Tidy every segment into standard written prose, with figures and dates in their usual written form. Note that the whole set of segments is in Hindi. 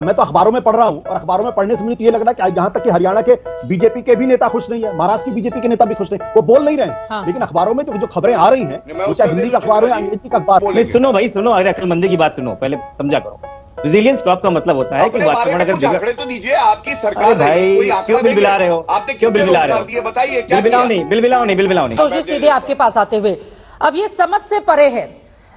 मैं तो अखबारों में पढ़ रहा हूं और अखबारों में पढ़ने से मुझे तो ये लग रहा है कि यहाँ तक कि हरियाणा के बीजेपी के भी नेता खुश नहीं है, महाराष्ट्र की बीजेपी के नेता भी खुश नहीं, वो बोल नहीं रहे हैं। हाँ। लेकिन अखबारों में जो खबरें आ रही हैं, वो चाहे हिंदी का अखबार हो या अंग्रेजी का अखबार हो। सुनो भाई सुनो, अरे अक्लमंदी की बात सुनो, पहले समझा करो। रेजिलियंस क्रॉप का मतलब होता है कि वातावरण अगर आंकड़े तो दीजिए, आपकी सरकार भाई क्यों बिलबिला रहे हो, आपने क्यों बिलबिला रहे हो, बताइए। बिलबिलाओ नहीं। तो सीधे आपके पास आते हुए, अब ये समझ से परे है,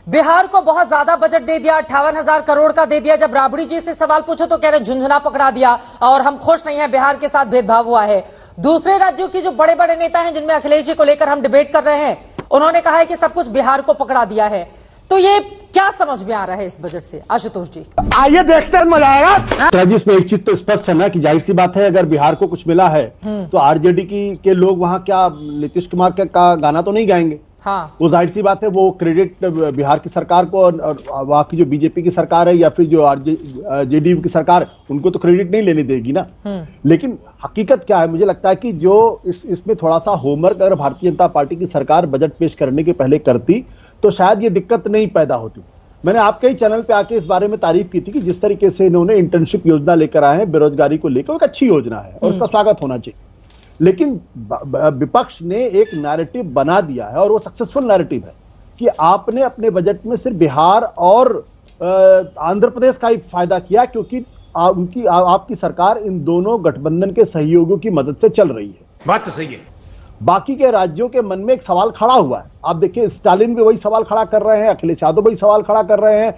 बिहार को बहुत ज्यादा बजट दे दिया, 58,000 करोड़ का दे दिया। जब राबड़ी जी से सवाल पूछो तो कह रहे झुंझुना पकड़ा दिया और हम खुश नहीं है, बिहार के साथ भेदभाव हुआ है। दूसरे राज्यों की जो बड़े बड़े नेता हैं जिनमें अखिलेश जी को लेकर हम डिबेट कर रहे हैं, उन्होंने कहा है कि सब कुछ बिहार को पकड़ा दिया है। तो ये क्या समझ में आ रहा है इस बजट से, आशुतोष जी? आइए देखते हैं, मजा आएगा। इसमें एक चीज तो स्पष्ट है ना कि जाहिर सी बात है, अगर बिहार को कुछ मिला है तो आरजेडी के लोग वहां क्या नीतीश कुमार का गाना तो नहीं गाएंगे। हाँ। वो जाहिर सी बात है, वो क्रेडिट बिहार की सरकार को और वहां की जो बीजेपी की सरकार है या फिर जो जेडीयू की सरकार, उनको तो क्रेडिट नहीं लेने देगी ना। लेकिन हकीकत क्या है, मुझे लगता है कि जो इसमें थोड़ा सा होमवर्क अगर भारतीय जनता पार्टी की सरकार बजट पेश करने के पहले करती तो शायद ये दिक्कत नहीं पैदा होती। मैंने आपके ही चैनल पे आके इस बारे में तारीफ की थी कि जिस तरीके से इन्होंने इंटर्नशिप योजना लेकर आए हैं बेरोजगारी को लेकर, एक अच्छी योजना है और उसका स्वागत होना चाहिए। लेकिन विपक्ष ने एक नैरेटिव बना दिया है और वो सक्सेसफुल नैरेटिव है कि आपने अपने बजट में सिर्फ बिहार और आंध्र प्रदेश का ही फायदा किया, क्योंकि आपकी सरकार इन दोनों गठबंधन के सहयोगियों की मदद से चल रही है। बात तो सही है। बाकी के राज्यों के मन में एक सवाल खड़ा हुआ है। आप देखिए, स्टालिन भी वही सवाल खड़ा कर रहे हैं, अखिलेश यादव वही सवाल खड़ा कर रहे हैं,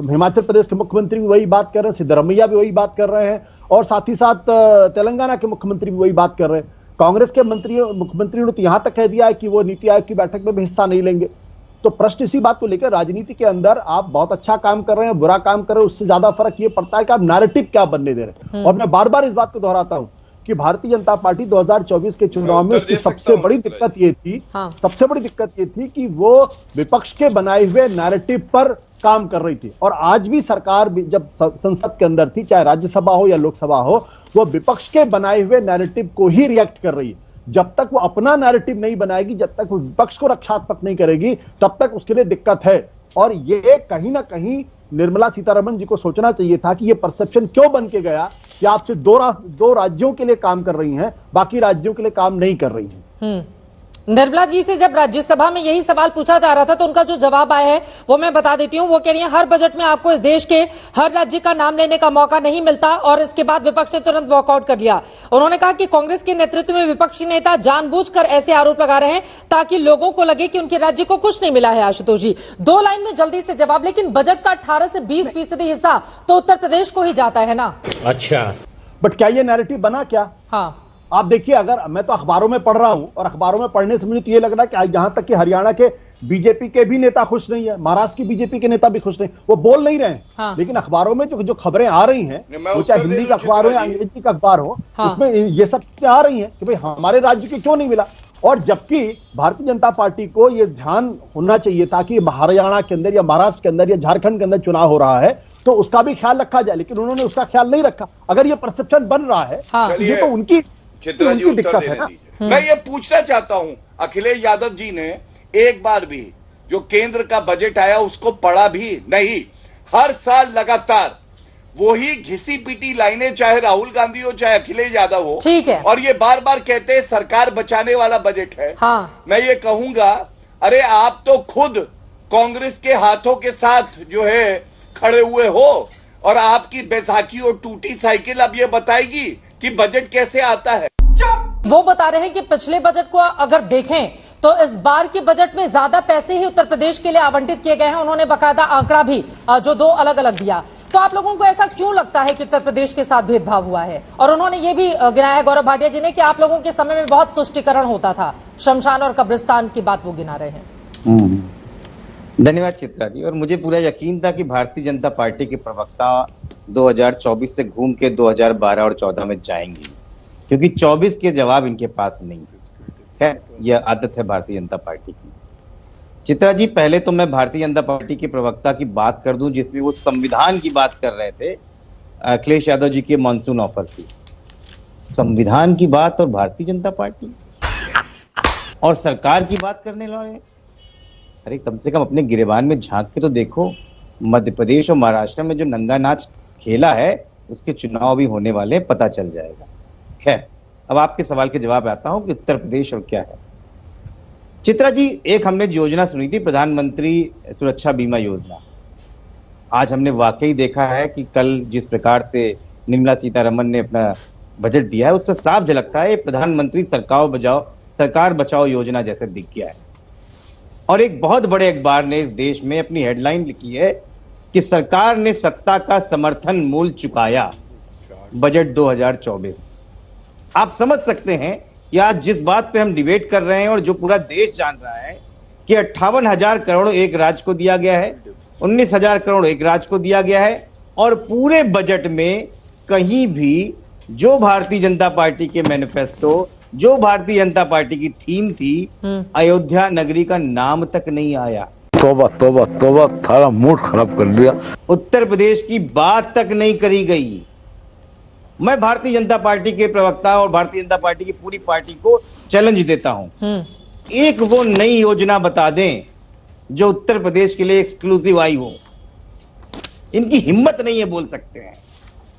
हिमाचल प्रदेश के मुख्यमंत्री भी वही बात कर रहे हैं, सिद्धरमैया भी वही बात कर रहे हैं और साथ ही साथ तेलंगाना के मुख्यमंत्री भी वही बात कर रहे हैं। कांग्रेस के मुख्यमंत्रियों ने तो यहां तक कह दिया है कि वो नीति आयोग की बैठक में भी हिस्सा नहीं लेंगे। तो प्रश्न इसी बात को लेकर, राजनीति के अंदर आप बहुत अच्छा काम कर रहे हैं, बुरा काम कर रहे हैं, उससे ज्यादा फर्क ये पड़ता है कि आप नैरेटिव क्या बनने दे रहे हैं। और मैं बार बार इस बात को दोहराता हूं कि भारतीय जनता पार्टी 2024 के चुनाव में उसकी सबसे बड़ी दिक्कत ये थी, सबसे बड़ी दिक्कत ये थी कि वो विपक्ष के बनाए हुए नैरेटिव पर काम कर रही थी। और आज भी सरकार जब संसद के अंदर थी, चाहे राज्यसभा हो या लोकसभा हो, वो विपक्ष के बनाए हुए नैरेटिव को ही रिएक्ट कर रही है। जब तक वो अपना नैरेटिव नहीं बनाएगी, जब तक वो विपक्ष को रक्षात्मक नहीं करेगी, तब तक उसके लिए दिक्कत है। और ये कहीं ना कहीं निर्मला सीतारमण जी को सोचना चाहिए था कि ये परसेप्शन क्यों बन के गया कि आप सिर्फ दो राज्यों के लिए काम कर रही हैं, बाकी राज्यों के लिए काम नहीं कर रही हैं। निर्मला जी से जब राज्यसभा में यही सवाल पूछा जा रहा था तो उनका जो जवाब आया है वो मैं बता देती हूँ। वो कह रही है हर बजट में आपको इस देश के हर राज्य का नाम लेने का मौका नहीं मिलता, और इसके बाद विपक्ष ने तुरंत वॉकआउट कर लिया। उन्होंने कहा कि कांग्रेस के नेतृत्व में विपक्षी नेता जानबूझकर ऐसे आरोप लगा रहे हैं ताकि लोगों को लगे कि उनके राज्य को कुछ नहीं मिला है। आशुतोष जी, 2 लाइन में जल्दी से जवाब। लेकिन बजट का 18 से 20% हिस्सा तो उत्तर प्रदेश को ही जाता है ना। अच्छा, बट क्या ये नैरेटिव बना क्या? हाँ, आप देखिए, अगर मैं तो अखबारों में पढ़ रहा हूं और अखबारों में पढ़ने से मुझे तो ये लग रहा है कि यहां तक कि हरियाणा के बीजेपी के भी नेता खुश नहीं है, महाराष्ट्र की बीजेपी के नेता भी खुश नहीं, वो बोल नहीं रहे हैं। हाँ। लेकिन अखबारों में जो खबरें आ रही हैं, वो चाहे हिंदी का अखबार हो या अंग्रेजी का अखबार हो, उसमें ये सब आ रही हैं कि भाई हमारे राज्य के क्यों नहीं मिला। और जबकि भारतीय जनता पार्टी को यह ध्यान होना चाहिए था कि हरियाणा के अंदर या महाराष्ट्र के अंदर या झारखंड के अंदर चुनाव हो रहा है तो उसका भी ख्याल रखा जाए, लेकिन उन्होंने उसका ख्याल नहीं रखा। अगर ये परसेप्शन बन रहा है तो ये तो उनकी दिक्कत है ना। मैं ये पूछना चाहता हूं, अखिलेश यादव जी ने एक बार भी जो केंद्र का बजट आया उसको पढ़ा भी नहीं। हर साल लगातार वही घिसी पीटी लाइनें, चाहे राहुल गांधी हो चाहे अखिलेश यादव हो, ठीक है, और ये बार बार कहते हैं सरकार बचाने वाला बजट है। हाँ। मैं ये कहूंगा, अरे आप तो खुद कांग्रेस के हाथों के साथ जो है खड़े हुए हो, और आपकी बैसाखी और टूटी साइकिल अब ये बताएगी कि बजट कैसे आता है। वो बता रहे हैं कि पिछले बजट को अगर देखें तो इस बार के बजट में ज्यादा पैसे ही उत्तर प्रदेश के लिए आवंटित किए गए हैं। उन्होंने बकायदा आंकड़ा भी जो 2 अलग अलग दिया। तो आप लोगों को ऐसा क्यों लगता है कि उत्तर प्रदेश के साथ भेदभाव हुआ है? और उन्होंने ये भी गिनाया है गौरव भाटिया जी ने कि आप लोगों के समय में बहुत तुष्टीकरण होता था, शमशान और कब्रिस्तान की बात वो गिना रहे हैं। धन्यवाद चित्रा जी। और मुझे पूरा यकीन था कि भारतीय जनता पार्टी के प्रवक्ता 2024 से घूम के 2012 और 14 में जाएंगे, क्योंकि 24 के जवाब इनके पास नहीं है। खैर, यह आदत है भारतीय जनता पार्टी की। चित्रा जी, पहले तो मैं भारतीय जनता पार्टी के प्रवक्ता की बात कर दूं जिसमें वो संविधान की बात कर रहे थे, अखिलेश यादव जी के मानसून ऑफर की। संविधान की बात और भारतीय जनता पार्टी और सरकार की बात करने लगे। अरे कम से कम अपने गिरेबान में झांक के तो देखो, मध्य प्रदेश और महाराष्ट्र में जो नंगा नाच खेला है उसके चुनाव भी होने वाले हैं, पता चल जाएगा। खैर, अब आपके सवाल के जवाब आता हूं कि उत्तर प्रदेश और क्या है। चित्रा जी, एक हमने योजना सुनी थी, प्रधानमंत्री सुरक्षा बीमा योजना। आज हमने वाकई देखा है कि कल जिस प्रकार से निर्मला सीतारमण ने अपना बजट दिया है, उससे साफ झलकता है प्रधानमंत्री सरकार बचाओ योजना जैसे दिख गया है। और एक बहुत बड़े अखबार ने इस देश में अपनी हेडलाइन लिखी है कि सरकार ने सत्ता का समर्थन मूल्य चुकाया, बजट 2024। आप समझ सकते हैं कि आज जिस बात पे हम डिबेट कर रहे हैं और जो पूरा देश जान रहा है कि 58,000 करोड़ एक राज्य को दिया गया है, 19,000 करोड़ एक राज्य को दिया गया है, और पूरे बजट में कहीं भी जो भारतीय जनता पार्टी के मैनिफेस्टो, जो भारतीय जनता पार्टी की थीम थी, अयोध्या नगरी का नाम तक नहीं आया। तौबा तौबा तौबा, थारा मूड खराब कर दिया। उत्तर प्रदेश की बात तक नहीं करी गई। मैं भारतीय जनता पार्टी के प्रवक्ता और भारतीय जनता पार्टी की पूरी पार्टी को चैलेंज देता हूं, एक वो नई योजना बता दें जो उत्तर प्रदेश के लिए एक्सक्लूसिव आई हो। इनकी हिम्मत नहीं है, बोल सकते हैं,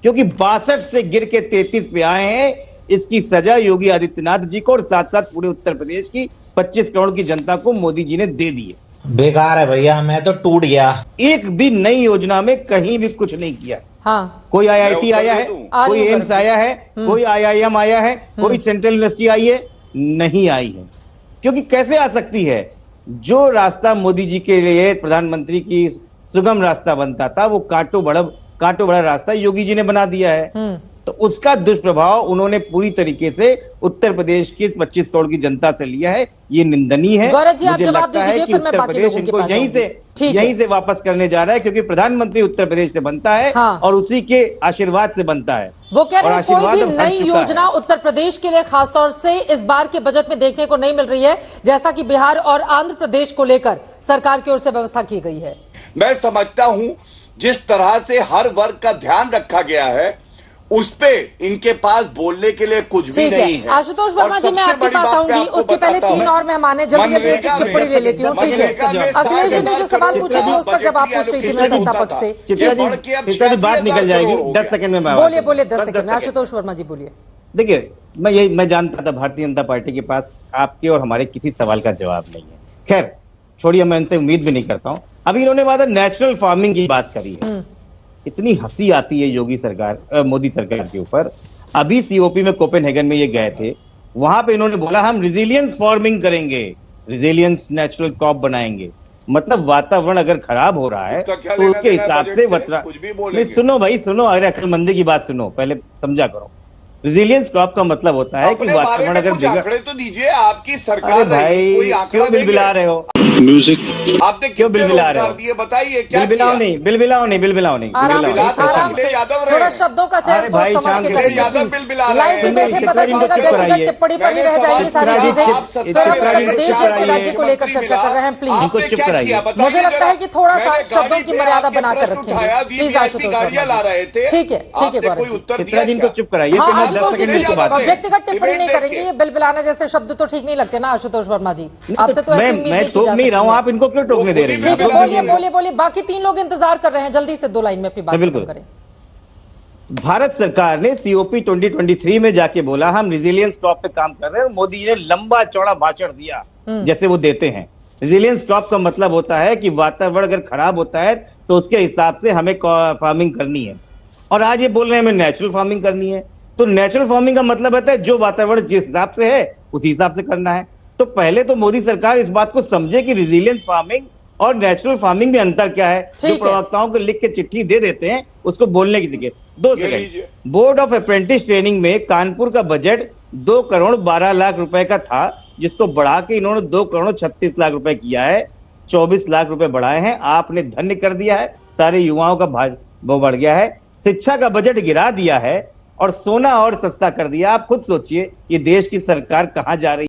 क्योंकि 62 से गिर के 33 पे आए हैं। इसकी सजा योगी आदित्यनाथ जी को और साथ साथ पूरे उत्तर प्रदेश की 25 करोड़ की जनता को मोदी जी ने दे दिए। बेकार है भैया, मैं तो टूट गया। एक भी नई योजना में कहीं भी कुछ नहीं किया। हाँ। कोई IIT आया है, कोई एम्स आया है, कोई IIM आया है, कोई सेंट्रल यूनिवर्सिटी आई है? नहीं आई है। क्योंकि कैसे आ सकती है? जो रास्ता मोदी जी के लिए प्रधानमंत्री की सुगम रास्ता बनता था, वो कांटो बड़ा रास्ता योगी जी ने बना दिया है। तो उसका दुष्प्रभाव उन्होंने पूरी तरीके से उत्तर प्रदेश की 25 करोड़ की जनता से लिया है। ये निंदनीय है। मुझे लगता है कि उत्तर प्रदेश इनको यहीं से वापस करने जा रहा है, क्योंकि प्रधानमंत्री उत्तर प्रदेश से बनता है। हाँ। और उसी के आशीर्वाद से बनता है। वो कह रहे हैं कोई भी नई योजना उत्तर प्रदेश के लिए खासतौर से इस बार के बजट में देखने को नहीं मिल रही है, जैसा कि बिहार और आंध्र प्रदेश को लेकर सरकार की ओर से व्यवस्था की गई है। मैं समझता हूं जिस तरह से हर वर्ग का ध्यान रखा गया है, उस पे इनके पास बोलने के लिए कुछ भी नहीं है। आशुतोष वर्मा जी, मैं आपके पास आऊंगी, उसके पहले 3 और मेहमान हैं, जल्दी टिप्पणी ले लेती हूँ। ठीक है, अखिलेश जी ने जो सवाल पूछा था उस पर जवाब पूछ रही थी मैं जनता पक्ष से। बात निकल जाएगी 10 सेकंड में। बोलिए 10 सेकंड में। आशुतोष वर्मा जी बोलिए। देखिए, मैं जानता था भारतीय जनता पार्टी के पास आपके और हमारे किसी सवाल का जवाब नहीं है। खैर छोड़िए, मैं इनसे उम्मीद भी नहीं करता हूँ। अभी इन्होंने बात नेचुरल फार्मिंग की बात करी है। इतनी हंसी आती है मोदी सरकार के ऊपर। अभी COP में कोपेनहेगन में ये गए थे, वहां पे इन्होंने बोला हम रिजिलियंस फार्मिंग करेंगे, रिजिलियंस नेचुरल क्रॉप बनाएंगे। मतलब वातावरण अगर खराब हो रहा है तो उसके हिसाब से सुनो भाई सुनो, अरे अक्लमंदी की बात सुनो, पहले समझा करो। रिजिलियंस क्रॉप का मतलब होता है कि वातावरण अगर बिगड़े तो दीजिए, आपकी सरकार भाई क्यों बिलबिला रहे हो? म्यूजिक आपने क्यों बिलबिला रहे हो? बताइए क्या बिलबिलाओ नहीं। थोड़ा शब्दों का चयन सोच समझ के करिए। लाइव में बैठे पता चलेगा व्यक्तिगत टिप्पणी पर ही रह जाएगी सारी चीजें। देश जैसे राज्य को लेकर चर्चा कर रहे हैं, प्लीज चुप कराइए। मुझे लगता है कि थोड़ा सा शब्दों की मर्यादा बनाकर रखेंगे प्लीज। आशुतोष ठीक है चित्रा जी को चुप कराइए। व्यक्तिगत टिप्पणी नहीं करेंगे, ये बिलबिलाना जैसे शब्द तो ठीक नहीं लगते ना आशुतोष वर्मा जी, आपसे तो ऐसी उम्मीद नहीं की जा सकती। आप इनको क्यों टोकने दे रहे हैं? ठीक है, बोलिए। बाकी 3 लोग इंतजार कर रहे हैं, जल्दी से 2 लाइन में अपनी बात खत्म करें। भारत सरकार ने COP 2023 में जाके बोला हम रिजिलियंस क्रॉप पे काम कर रहे हैं, और मोदी जी ने लंबा चौड़ा भाषण दिया जैसे वो देते हैं। रिजिलियंस क्रॉप का मतलब होता है कि वातावरण अगर खराब होता है तो उसके हिसाब से हमें फार्मिंग करनी है। और आज ये बोल रहे हैं हमें नेचुरल फार्मिंग करनी है। तो नेचुरल फार्मिंग का मतलब होता है जो वातावरण जिस हिसाब से है उसी हिसाब से करना है। तो पहले तो मोदी सरकार इस बात को समझे कि रिजिलियंट फार्मिंग और नेचुरल फार्मिंग में अंतर क्या है। जो प्रवक्ताओं को लिख के चिट्ठी दे देते हैं उसको बोलने की सीखे। 2 second. Board of apprentice training में कानपुर का बजट 2 करोड़ 12 लाख रुपए का था, जिसको बढ़ा के इन्होंने 2 करोड़ 36 लाख रुपए किया है। 24 लाख रुपए बढ़ाए हैं। आपने धन्य कर दिया है, सारे युवाओं का वो बढ़ गया है। शिक्षा का बजट गिरा दिया है और सोना और सस्ता कर दिया। आप खुद सोचिए ये देश की सरकार कहां जा रही है।